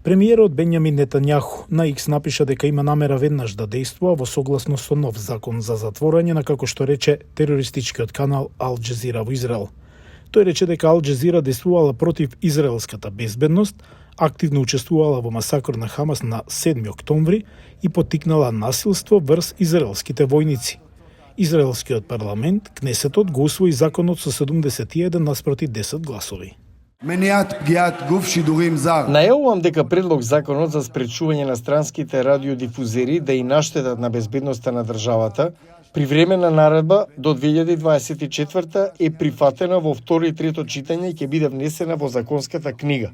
Премиерот Бенјамин Нетањаху на Икс напиша дека има намера веднаш да действува во согласно со нов закон за затворање на, како што рече, терористичкиот канал Ал Џезира во Израел. Тој рече дека Ал Џезира действувала против израелската безбедност, активно учествувала во масакр на Хамас на 7 октомври и поттикнала насилство врз израелските војници. Израелскиот парламент, Кнесетот, го усвои законот со 71 наспроти 10 гласови. Најавувам дека предлог законот за спречување на странските радиодифузери да и наштетат на безбедноста на државата, при времена наредба до 2024 е прифатена во второ и трето читање и ќе биде внесена во законската книга.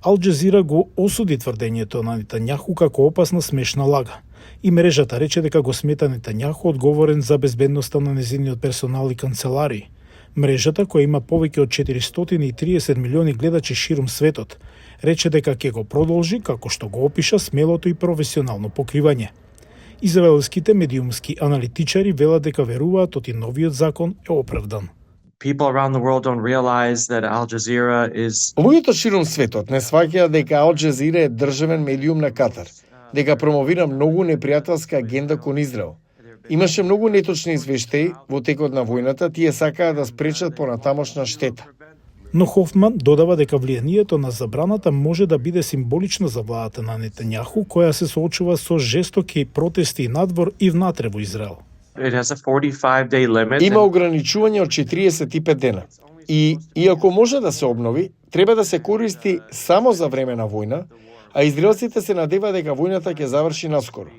Ал Џезира го осуди тврдењето на Нетањаху како опасна смешна лага. И мрежата рече дека го смета Нетањаху одговорен за безбедноста на незиниот персонал и канцеларии. Мрежата, која има повеќе од 430 милиони гледачи ширум светот, рече дека ќе го продолжи, како што го опиша, смелото и професионално покривање. Израелските медиумски аналитичари велат дека веруваат оти новиот закон е оправдан. Луѓето ширум светот не сваќаат дека Ал Џезира е државен медиум на Катар, дека промовира многу непријателска агенда кон Израел. Имаше многу неточни извештаи во текот на војната, тие сакаат да спречат понатамошна штета. Но Хофман додава дека влијанието на забраната може да биде символично за владата на Нетањаху, која се соочува со жестоки протести надвор и внатре во Израел. Има ограничување од 45 дена. И иако може да се обнови, треба да се користи само за време на војна, а израелците се надева дека војната ќе заврши наскоро.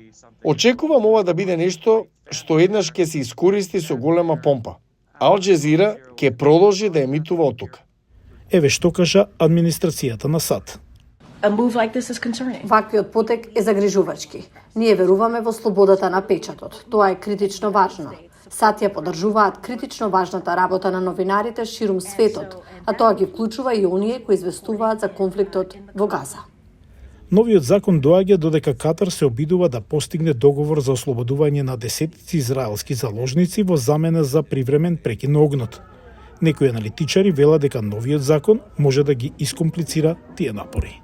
Очекувам ова да биде нешто што еднаш ќе се искористи со голема помпа. Ал Џезира ќе продолжи да емитува оттука. Еве што кажа администрацијата на САД. Ваквиот потек е загрижувачки. Ние веруваме во слободата на печатот. Тоа е критично важно. САД ја поддржуваат критично важната работа на новинарите ширум светот, а тоа ги вклучува и оние кои известуваат за конфликтот во Газа. Новиот закон доаѓа додека Катар се обидува да постигне договор за ослободување на десетици израелски заложници во замена за привремен прекин на огнот. Некои аналитичари велат дека новиот закон може да ги искомплицира тие напори.